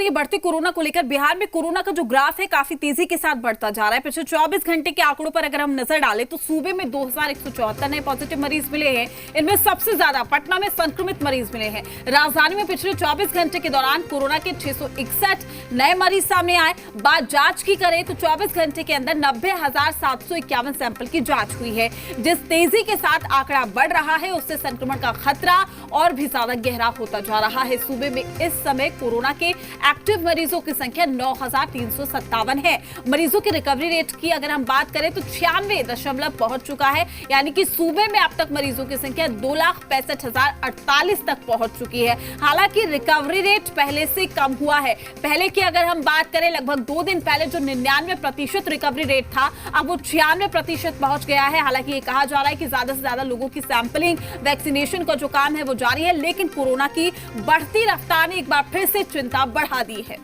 है बढ़ते कोरोना को लेकर बिहार में कोरोना का जो ग्राफ है काफी तेजी के साथ बढ़ता जा रहा है। पिछले 24 घंटे के आंकड़ों पर अगर हम नजर डालें तो सूबे में 2174 नए पॉजिटिव मरीज मिले हैं। इनमें सबसे ज्यादा पटना में संक्रमित मरीज मिले हैं। राजधानी में पिछले 24 घंटे के दौरान कोरोना के 661 नए मरीज सामने आए। बात जांच की करें तो 24 घंटे के अंदर 90,751 सैंपल की जांच हुई है। जिस तेजी के साथ आंकड़ा बढ़ रहा है उससे संक्रमण का खतरा और भी ज्यादा गहरा होता जा रहा है। सूबे में इस समय कोरोना के एक्टिव मरीजों की संख्या 9,357 है। मरीजों की रिकवरी रेट की अगर हम बात करें तो 96 पहुंच चुका है, यानी कि सूबे में अब तक मरीजों की संख्या 2,65,048 तक पहुंच चुकी है। हालांकि रिकवरी रेट पहले से कम हुआ है। पहले की अगर हम बात करें लगभग 2 दिन पहले जो 99% रिकवरी रेट था, अब वो 96% पहुंच गया है। हालांकि ये कहा जा रहा है कि ज्यादा से ज्यादा लोगों की सैंपलिंग, वैक्सीनेशन का जो काम है वो जारी है, लेकिन कोरोना की बढ़ती रफ्तार ने एक बार फिर से चिंता बढ़ा दी है।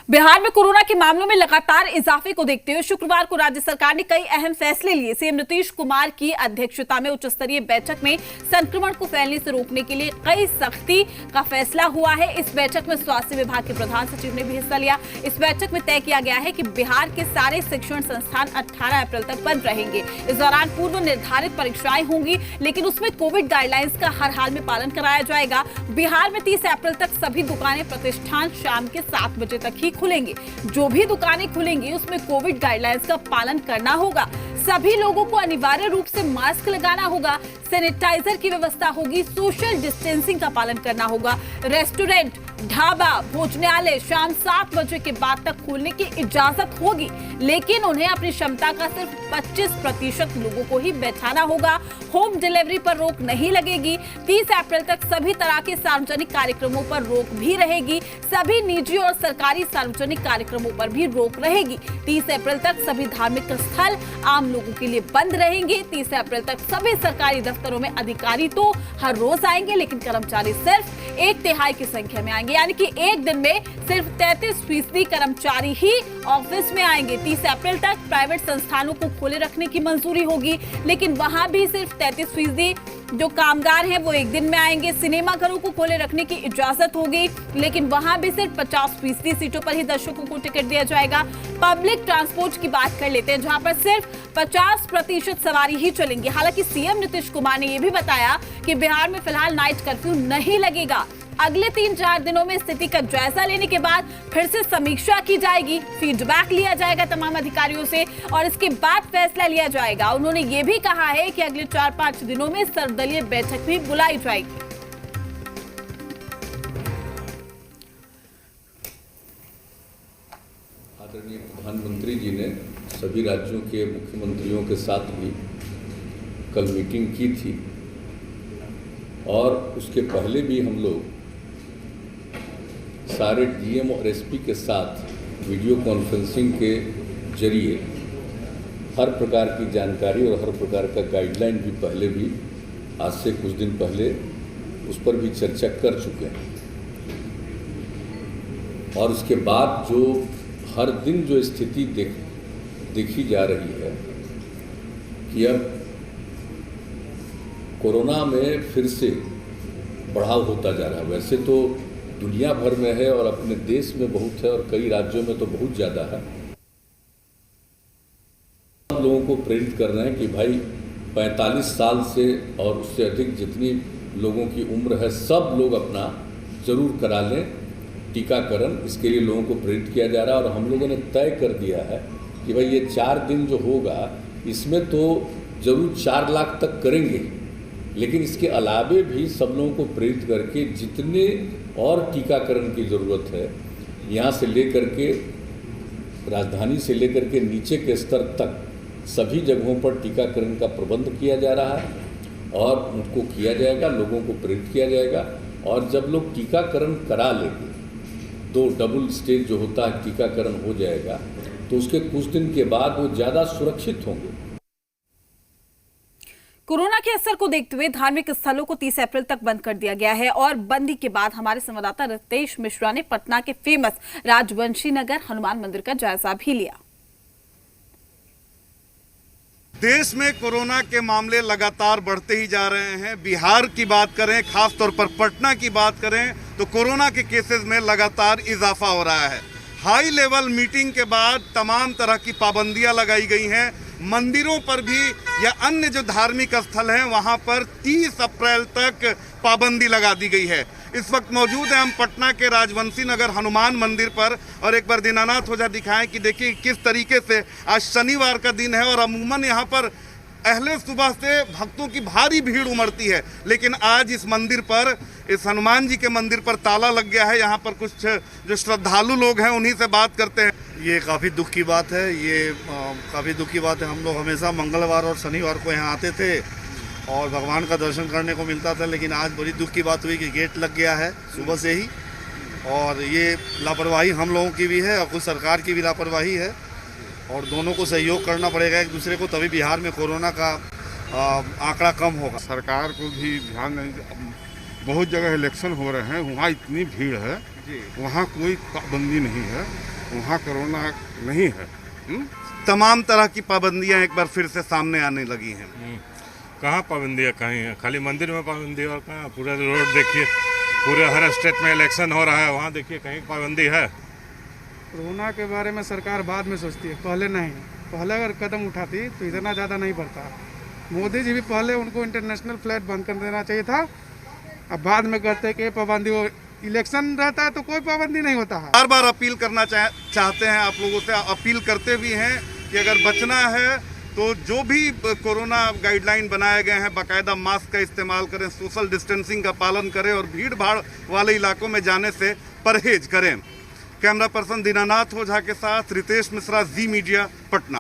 बिहार में कोरोना के मामलों में लगातार इजाफे को देखते हुए शुक्रवार को राज्य सरकार ने कई अहम फैसले लिए। सीएम नीतीश कुमार की अध्यक्षता में उच्च स्तरीय बैठक में संक्रमण को फैलने से रोकने के लिए कई सख्ती का फैसला हुआ है। इस बैठक में स्वास्थ्य विभाग के प्रधान सचिव ने भी हिस्सा लिया। इस बैठक में तय किया गया है कि बिहार के सारे शिक्षण संस्थान 18 अप्रैल तक बंद रहेंगे। इस दौरान पूर्व निर्धारित परीक्षाएं होंगी, लेकिन उसमें कोविड गाइडलाइंस का हर हाल में पालन कराया जाएगा। बिहार में 30 अप्रैल तक सभी दुकानें, प्रतिष्ठान शाम के 7 बजे तक ही खुलेंगे। जो भी दुकानें खुलेंगी उसमें कोविड गाइडलाइंस का पालन करना होगा। सभी लोगों को अनिवार्य रूप से मास्क लगाना होगा। सैनिटाइजर की व्यवस्था होगी। सोशल डिस्टेंसिंग का पालन करना होगा। रेस्टोरेंट, ढाबा, भोजनालय शाम 7 बजे के बाद तक खोलने की इजाजत होगी, लेकिन उन्हें अपनी क्षमता का सिर्फ 25% लोगों को ही बैठाना होगा। होम डिलीवरी पर रोक नहीं लगेगी। 30 अप्रैल तक सभी तरह के सार्वजनिक कार्यक्रमों पर रोक भी रहेगी। सभी निजी और सरकारी सार्वजनिक कार्यक्रमों पर भी रोक रहेगी। 30 अप्रैल तक सभी धार्मिक स्थल आम लोगों के लिए बंद रहेंगे। 30 अप्रैल तक सभी सरकारी दफ्तरों में अधिकारी तो हर रोज आएंगे, लेकिन कर्मचारी सिर्फ 1/3 की संख्या में आएंगे, यानी कि एक दिन में सिर्फ 33% कर्मचारी ही ऑफिस में आएंगे। 30 अप्रैल तक प्राइवेट संस्थानों को खोले रखने की मंजूरी होगी, लेकिन वहां भी सिर्फ 33% जो कामगार हैं वो एक दिन में आएंगे। सिनेमा घरों को खोले रखने की इजाजत होगी, लेकिन वहां भी सिर्फ 50% सीटों पर ही दर्शकों को टिकट दिया जाएगा। पब्लिक ट्रांसपोर्ट की बात कर लेते हैं, जहां पर सिर्फ 50% सवारी ही चलेंगी। हालांकि सीएम नीतीश कुमार ने यह भी बताया कि बिहार में फिलहाल नाइट कर्फ्यू नहीं लगेगा। अगले 3-4 दिनों में स्थिति का जायजा लेने के बाद फिर से समीक्षा की जाएगी, फीडबैक लिया जाएगा तमाम अधिकारियों से और इसके बाद फैसला लिया जाएगा। उन्होंने ये भी कहा है कि अगले 4-5 दिनों में सर्वदलीय बैठक भी बुलाई जाएगी। आदरणीय प्रधानमंत्री जी ने सभी राज्यों के मुख्यमंत्रियों के साथ भी कल मीटिंग की थी और उसके पहले भी हम लोग सारे डीएम और एसपी के साथ वीडियो कॉन्फ्रेंसिंग के जरिए हर प्रकार की जानकारी और हर प्रकार का गाइडलाइन भी पहले भी आज से कुछ दिन पहले उस पर भी चर्चा कर चुके हैं। और उसके बाद जो हर दिन जो स्थिति देखी जा रही है कि अब कोरोना में फिर से बढ़ाव होता जा रहा है। वैसे तो दुनिया भर में है और अपने देश में बहुत है और कई राज्यों में तो बहुत ज़्यादा है। हम लोगों को प्रेरित कर रहे हैं कि भाई 45 साल से और उससे अधिक जितनी लोगों की उम्र है सब लोग अपना जरूर करा लें टीकाकरण। इसके लिए लोगों को प्रेरित किया जा रहा है और हम लोगों ने तय कर दिया है कि भाई ये 4 दिन जो होगा इसमें तो जरूर 4 लाख तक करेंगे, लेकिन इसके अलावे भी सब लोगों को प्रेरित करके जितने और टीकाकरण की ज़रूरत है यहाँ से लेकर के राजधानी से लेकर के नीचे के स्तर तक सभी जगहों पर टीकाकरण का प्रबंध किया जा रहा है और उनको किया जाएगा, लोगों को प्रेरित किया जाएगा। और जब लोग टीकाकरण करा लेंगे, 2 डबल स्टेज जो होता है टीकाकरण हो जाएगा, तो उसके कुछ दिन के बाद वो ज़्यादा सुरक्षित होंगे। कोरोना के असर को देखते हुए धार्मिक स्थलों को 30 अप्रैल तक बंद कर दिया गया है और बंदी के बाद हमारे संवाददाता रितेश मिश्रा ने पटना के फेमस राजवंशी नगर हनुमान मंदिर का जायजा भी लिया। देश में कोरोना के मामले लगातार बढ़ते ही जा रहे हैं। बिहार की बात करें, खास तौर पर पटना की बात करें, तो कोरोना के केसेस में लगातार इजाफा हो रहा है। हाई लेवल मीटिंग के बाद तमाम तरह की पाबंदियां लगाई गई हैं। मंदिरों पर भी या अन्य जो धार्मिक स्थल हैं वहां पर 30 अप्रैल तक पाबंदी लगा दी गई है। इस वक्त मौजूद हैं हम पटना के राजवंशी नगर हनुमान मंदिर पर, और एक बार दीनानाथ ओझा दिखाएं कि देखिए किस तरीके से आज शनिवार का दिन है और अमूमन यहाँ पर अहले सुबह से भक्तों की भारी भीड़ उमड़ती है, लेकिन आज इस मंदिर पर, इस हनुमान जी के मंदिर पर ताला लग गया है। यहाँ पर कुछ जो श्रद्धालु लोग हैं उन्हीं से बात करते हैं। ये काफ़ी दुख की बात है, ये काफ़ी दुख की बात है। हम लोग हमेशा मंगलवार और शनिवार को यहाँ आते थे और भगवान का दर्शन करने को मिलता था, लेकिन आज बड़ी दुख की बात हुई कि गेट लग गया है सुबह से ही, और ये लापरवाही हम लोगों की भी है और कुछ सरकार की भी लापरवाही है, और दोनों को सहयोग करना पड़ेगा एक दूसरे को, तभी बिहार में कोरोना का आंकड़ा कम होगा। सरकार को भी ध्यान नहीं, बहुत जगह इलेक्शन हो रहे हैं, वहाँ इतनी भीड़ है, वहाँ कोई पाबंदी नहीं है, वहाँ कोरोना नहीं है। तमाम तरह की पाबंदियां एक बार फिर से सामने आने लगी हैं। कहाँ पाबंदी है, कहीं है, खाली मंदिर में पाबंदी और कहाँ। पूरा रोड देखिए, पूरे हर स्टेट में इलेक्शन हो रहा है, वहाँ देखिए कहीं पाबंदी है। कोरोना के बारे में सरकार बाद में सोचती है, पहले नहीं। पहले अगर कदम उठाती तो इतना ज़्यादा नहीं बढ़ता। मोदी जी भी पहले उनको इंटरनेशनल फ्लाइट बंद कर देना चाहिए था, अब बाद में कहते कि पाबंदी हो। इलेक्शन रहता है तो कोई पाबंदी नहीं होता है। बार बार अपील करना चाहते हैं आप लोगों से, अपील करते भी हैं कि अगर बचना है तो जो भी कोरोना गाइडलाइन बनाए गए हैं, बाकायदा मास्क का इस्तेमाल करें, सोशल डिस्टेंसिंग का पालन करें और भीड़ भाड़ वाले इलाकों में जाने से परहेज करें। कैमरा पर्सन दीनानाथ ओझा के साथ रितेश मिश्रा, जी मीडिया, पटना।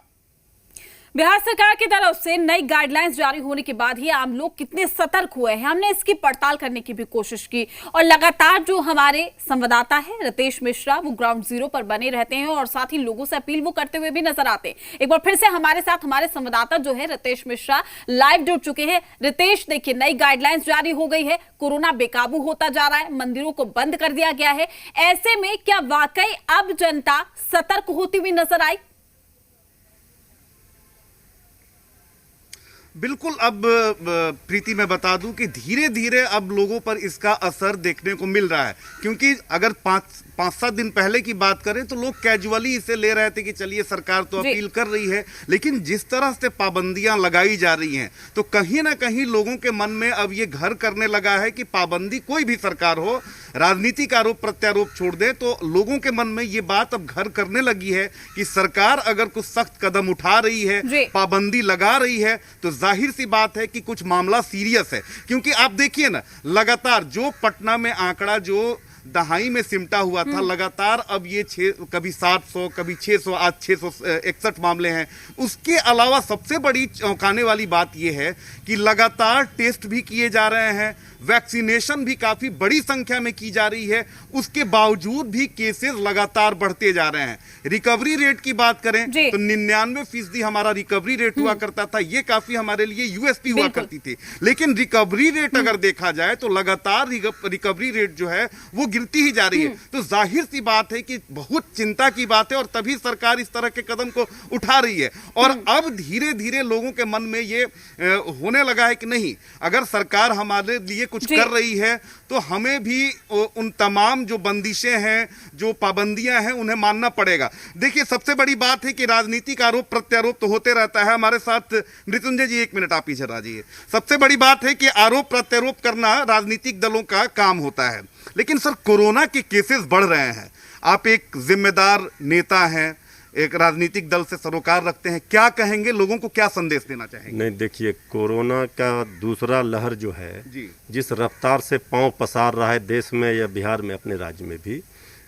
बिहार सरकार की तरफ से नई गाइडलाइंस जारी होने के बाद ही आम लोग कितने सतर्क हुए हैं, हमने इसकी पड़ताल करने की भी कोशिश की, और लगातार जो हमारे संवाददाता है रितेश मिश्रा, वो ग्राउंड जीरो पर बने रहते हैं और साथ ही लोगों से अपील वो करते हुए भी नजर आते हैं। एक बार फिर से हमारे साथ हमारे संवाददाता जो है रितेश मिश्रा लाइव जुड़ चुके हैं। रितेश, देखिए नई गाइडलाइंस जारी हो गई है, कोरोना बेकाबू होता जा रहा है, मंदिरों को बंद कर दिया गया है, ऐसे में क्या वाकई अब जनता सतर्क होती हुई नजर आई? बिल्कुल। अब प्रीति मैं बता दूं कि धीरे धीरे अब लोगों पर इसका असर देखने को मिल रहा है, क्योंकि अगर 5-7 दिन पहले की बात करें तो लोग कैजुअली इसे ले रहे थे कि चलिए सरकार तो अपील कर रही है, लेकिन जिस तरह से पाबंदियां लगाई जा रही हैं तो कहीं ना कहीं लोगों के मन में अब ये घर करने लगा है कि पाबंदी कोई भी सरकार हो, राजनीतिक आरोप प्रत्यारोप छोड़ दे, तो लोगों के मन में ये बात अब घर करने लगी है कि सरकार अगर कुछ सख्त कदम उठा रही है, पाबंदी लगा रही है, तो जाहिर सी बात है कि कुछ मामला सीरियस है। क्योंकि आप देखिए ना, लगातार जो पटना में आंकड़ा जो दहाई में सिमटा हुआ था, लगातार अब ये कभी 700, कभी 600, आज 661 मामले हैं। उसके अलावा सबसे बड़ी चौंकाने वाली बात यह है कि लगातार टेस्ट भी किए जा रहे हैं, वैक्सीनेशन भी काफी बड़ी संख्या में की जा रही है, उसके बावजूद भी केसेस लगातार बढ़ते जा रहे हैं। रिकवरी रेट की बात करें तो 99% हमारा रिकवरी रेट हुआ करता था, ये काफी हमारे लिए यूएसपी हुआ करती थी। लेकिन रिकवरी रेट अगर देखा जाए तो लगातार रिकवरी रेट जो है वो गिरती ही जा रही है। तो जाहिर सी बात है कि बहुत चिंता की बात है, और तभी सरकार इस तरह के कदम को उठा रही है। और अब धीरे धीरे लोगों के मन में ये होने लगा है कि नहीं, अगर सरकार हमारे लिए कुछ कर रही है तो हमें भी उन तमाम जो बंदिशें हैं, जो पाबंदियां हैं, उन्हें मानना पड़ेगा। देखिए, सबसे बड़ी बात है कि राजनीतिक आरोप प्रत्यारोप तो होते रहता है। हमारे साथ मृत्युंजय जी, 1 मिनट आप इधर आ जाइए। सबसे बड़ी बात है कि आरोप प्रत्यारोप करना राजनीतिक दलों का काम होता है, लेकिन सर कोरोना के केसेस बढ़ रहे हैं, आप एक जिम्मेदार नेता हैं, एक राजनीतिक दल से सरोकार रखते हैं, क्या कहेंगे, लोगों को क्या संदेश देना चाहेंगे? नहीं, देखिए, कोरोना का दूसरा लहर जो है जिस रफ्तार से पांव पसार रहा है देश में या बिहार में, अपने राज्य में भी,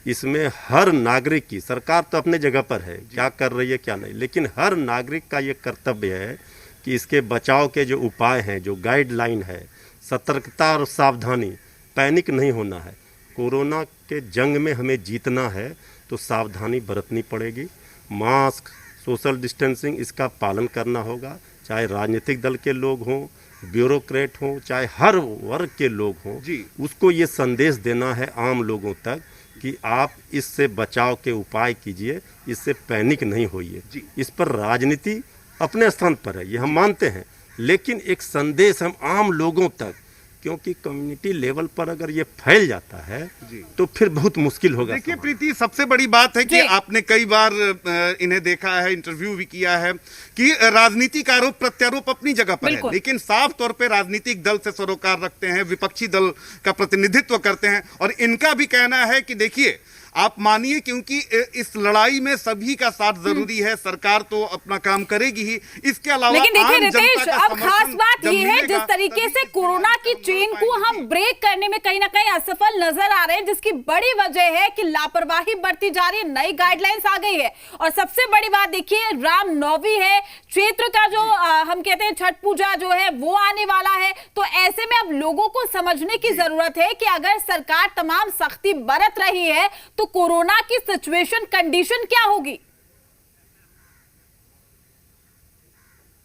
इसमें हर नागरिक की, सरकार तो अपने जगह पर है, क्या कर रही है क्या नहीं, लेकिन हर नागरिक का ये कर्तव्य है कि इसके बचाव के जो उपाय हैं, जो गाइडलाइन है, सतर्कता और सावधानी, पैनिक नहीं होना है। कोरोना के जंग में हमें जीतना है तो सावधानी बरतनी पड़ेगी। मास्क, सोशल डिस्टेंसिंग, इसका पालन करना होगा, चाहे राजनीतिक दल के लोग हों, ब्यूरोक्रेट हों, चाहे हर वर्ग के लोग हों, उसको ये संदेश देना है आम लोगों तक कि आप इससे बचाव के उपाय कीजिए, इससे पैनिक नहीं होइए। इस पर राजनीति अपने स्थान पर है, ये हम मानते हैं, लेकिन एक संदेश हम आम लोगों तक, क्योंकि कम्युनिटी लेवल पर अगर ये फैल जाता है तो फिर बहुत मुश्किल होगा। देखिए प्रीति, सबसे बड़ी बात है कि आपने कई बार इन्हें देखा है, इंटरव्यू भी किया है कि राजनीतिक आरोप प्रत्यारोप अपनी जगह पर है, लेकिन साफ तौर पे राजनीतिक दल से सरोकार रखते हैं, विपक्षी दल का प्रतिनिधित्व करते हैं, और इनका भी कहना है कि देखिए आप मानिए, क्योंकि इस लड़ाई में सभी का साथ जरूरी है, सरकार तो अपना काम करेगी ही, इसके अलावा लेकिन देखिए रितेश, अब खास बात ये है जिस तरीके से कोरोना की चेन को हम ब्रेक करने में कहीं ना कहीं असफल नजर आ रहे हैं, जिसकी बड़ी वजह है कि लापरवाही बढ़ती जा रही है, नई गाइडलाइंस आ गई है। और सबसे बड़ी बात देखिए, रामनवमी है, क्षेत्र का जो हम कहते हैं छठ पूजा जो है वो आने वाला है, तो ऐसे में अब लोगों को समझने की जरूरत है कि अगर सरकार तमाम सख्ती बरत रही है तो कोरोना की सिचुएशन, कंडीशन क्या होगी।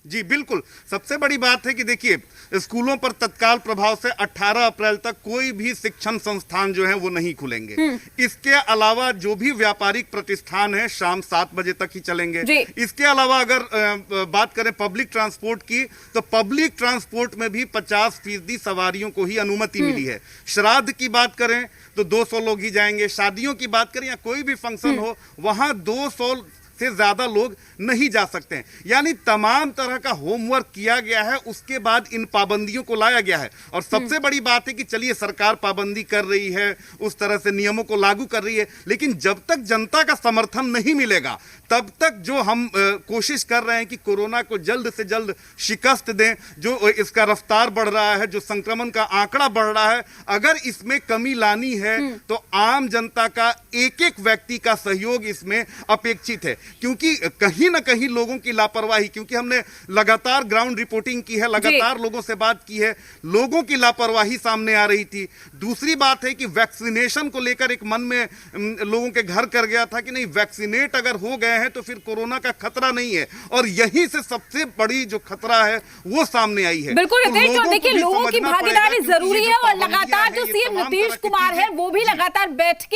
जी बिल्कुल, सबसे बड़ी बात है कि देखिए स्कूलों पर तत्काल प्रभाव से 18 अप्रैल तक कोई भी शिक्षण संस्थान जो है वो नहीं खुलेंगे। इसके अलावा जो भी व्यापारिक प्रतिष्ठान है शाम 7 बजे तक ही चलेंगे। इसके अलावा अगर बात करें पब्लिक ट्रांसपोर्ट की, तो पब्लिक ट्रांसपोर्ट में भी 50% सवारियों को ही अनुमति मिली है। श्राद्ध की बात करें तो 200 लोग ही जाएंगे, शादियों की बात करें या कोई भी फंक्शन हो वहां 200 से ज्यादा लोग नहीं जा सकते हैं। यानी तमाम तरह का होमवर्क किया गया है, उसके बाद इन पाबंदियों को लाया गया है। और सबसे बड़ी बात है कि चलिए सरकार पाबंदी कर रही है, उस तरह से नियमों को लागू कर रही है, लेकिन जब तक जनता का समर्थन नहीं मिलेगा तब तक जो हम कोशिश कर रहे हैं कि कोरोना को जल्द से जल्द शिकस्त दें, जो इसका रफ्तार बढ़ रहा है, जो संक्रमण का आंकड़ा बढ़ रहा है, अगर इसमें कमी लानी है तो आम जनता का एक एक व्यक्ति का सहयोग इसमें अपेक्षित है। क्योंकि कहीं ना कहीं लोगों की लापरवाही, क्योंकि हमने लगातार ग्राउंड रिपोर्टिंग की है, लगातार लोगों से बात की है, लोगों की लापरवाही सामने आ रही थी। दूसरी बात है कि वैक्सीनेशन को लेकर एक मन में लोगों के घर कर गया था कि नहीं, वैक्सीनेट अगर हो गए हैं तो फिर कोरोना का खतरा नहीं है, और यहीं से सबसे बड़ी जो खतरा है वो सामने आई है। बिल्कुल रितेश, और देखिए लोगों की भागीदारी जरूरी है, और लगातार जो सीएम नीतीश कुमार है वो भी लगातार बैठ